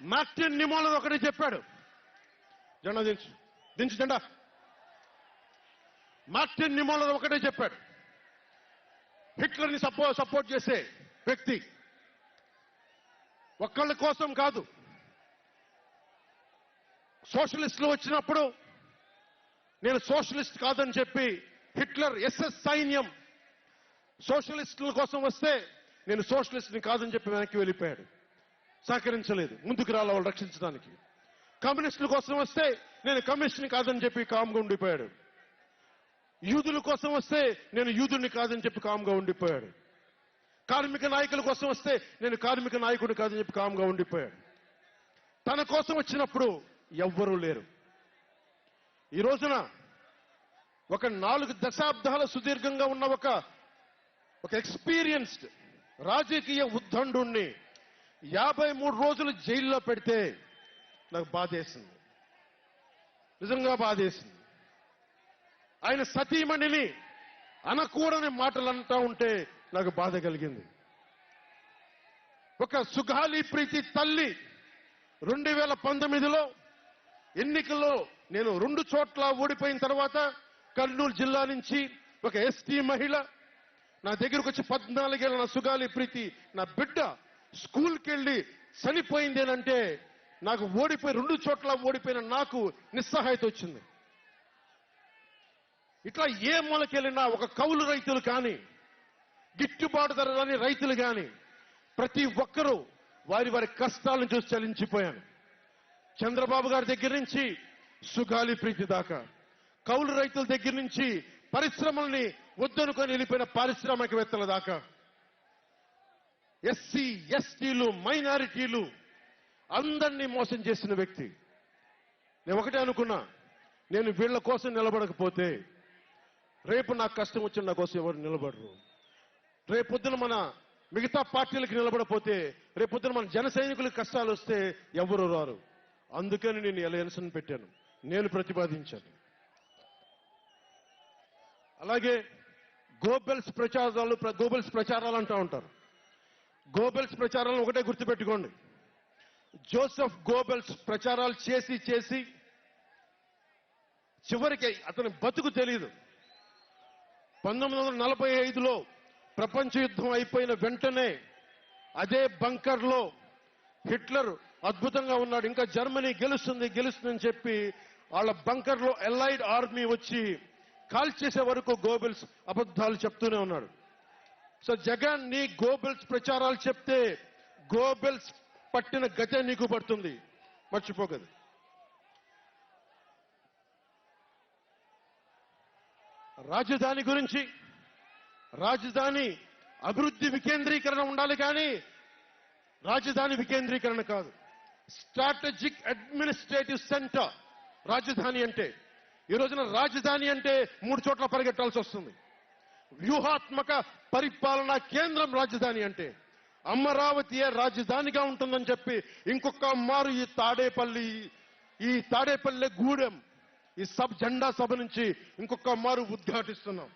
Martin Niemöller ఒకటే చెప్పాడు. జెండా దించు, దించు జెండా. మార్టిన్ నిమోలర్ ఒకటే చెప్పాడు, హిట్లర్ని సపోర్ట్ చేసే వ్యక్తి ఒక్కళ్ళ కోసం కాదు. సోషలిస్టులు వచ్చినప్పుడు నేను సోషలిస్ట్ కాదని చెప్పి హిట్లర్ ఎస్ఎస్ సైన్యం సోషలిస్టుల కోసం వస్తే నేను సోషలిస్ట్ని కాదని చెప్పి వెనక్కి వెళ్ళిపోయాడు. సహకరించలేదు, ముందుకు రాల వాళ్ళు రక్షించడానికి. కమ్యూనిస్టుల కోసం వస్తే నేను కమ్యూనిస్ట్ని కాదని చెప్పి కామ్గా ఉండిపోయాడు. యూదుల కోసం వస్తే నేను యూదుని కాదని చెప్పి కామ్గా ఉండిపోయాడు. కార్మిక నాయకుల కోసం వస్తే నేను కార్మిక నాయకుడిని కాదని చెప్పి కామ్గా ఉండిపోయాడు. తన కోసం వచ్చినప్పుడు ఎవ్వరూ లేరు. ఈ రోజున ఒక 4 దశాబ్దాల సుదీర్ఘంగా ఉన్న ఒక ఎక్స్పీరియన్స్డ్ రాజకీయ ఉద్దండుణ్ణి 53 రోజులు జైల్లో పెడితే నాకు బాధేసింది, నిజంగా బాధేసింది. ఆయన సతీమణిని అనకూడని మాటలు అంటా ఉంటే నాకు బాధ కలిగింది. ఒక సుగాలి ప్రీతి తల్లి 2019లో ఎన్నికల్లో నేను 2 చోట్ల ఓడిపోయిన తర్వాత కర్నూలు జిల్లా నుంచి ఒక ఎస్టీ మహిళ నా దగ్గరకు వచ్చి 14 ఏళ్ళ నా సుగాలి ప్రీతి నా బిడ్డ స్కూల్కి వెళ్ళి చనిపోయిందేనంటే నాకు 2 చోట్ల ఓడిపోయిన నాకు నిస్సహాయత వచ్చింది. ఇట్లా ఏ మూలకెళ్ళినా ఒక కౌలు రైతులు కానీ గిట్టుబాటు ధర రాని రైతులు కానీ ప్రతి ఒక్కరూ వారి వారి కష్టాలను చూసి చలించిపోయాను. చంద్రబాబు గారి దగ్గర నుంచి సుగాలి ప్రీతి దాకా, కౌలు రైతుల దగ్గర నుంచి పరిశ్రమల్ని వద్దనుకొని వెళ్ళిపోయిన పారిశ్రామికవేత్తల దాకా, ఎస్సీ ఎస్టీలు మైనారిటీలు అందరినీ మోసం చేసిన వ్యక్తి. నేను ఒకటే అనుకున్నా, నేను వీళ్ల కోసం నిలబడకపోతే రేపు నాకు కష్టం వచ్చిన నా కోసం ఎవరు నిలబడరు. రేపొద్దున మన మిగతా పార్టీలకు నిలబడపోతే రేపొద్దున మన జన సైనికులకు కష్టాలు వస్తే ఎవరు రారు. అందుకని నేను ఎలయన్స్ని పెట్టాను, నేను ప్రతిపాదించాను. అలాగే గోబెల్స్ ప్రచారాలు అంటూ ఉంటారు. గోబెల్స్ ప్రచారాలను ఒకటే గుర్తుపెట్టుకోండి, జోసెఫ్ గోబెల్స్ ప్రచారాలు చేసి చివరికి అతని బతుకు తెలియదు. 1945లో ప్రపంచ యుద్ధం అయిపోయిన వెంటనే అదే బంకర్లో హిట్లర్ అద్భుతంగా ఉన్నాడు, ఇంకా జర్మనీ గెలుస్తుందని చెప్పి వాళ్ళ బంకర్లో ఎలైడ్ ఆర్మీ వచ్చి కాల్ చేసే వరకు గోబెల్స్ అబద్ధాలు చెప్తూనే ఉన్నాడు. సో జగన్ నీ గోబెల్స్ ప్రచారాలు చెప్తే గోబెల్స్ పట్టిన గతే నీకు పడుతుంది, మర్చిపోకదు. రాజధాని గురించి, రాజధాని అభివృద్ధి వికేంద్రీకరణ ఉండాలి కానీ రాజధాని వికేంద్రీకరణ కాదు. స్ట్రాటజిక్ అడ్మినిస్ట్రేటివ్ సెంటర్ రాజధాని అంటే. ఈ రోజున రాజధాని అంటే 3 చోట్ల పరిగెట్టాల్సి వస్తుంది. వ్యూహాత్మక పరిపాలనా కేంద్రం రాజధాని అంటే. అమరావతియే రాజధానిగా ఉంటుందని చెప్పి ఇంకొక మారు ఈ తాడేపల్లి గూడెం ఈ జెండా సభ నుంచి ఇంకొక మారు ఉద్ఘాటిస్తున్నాం.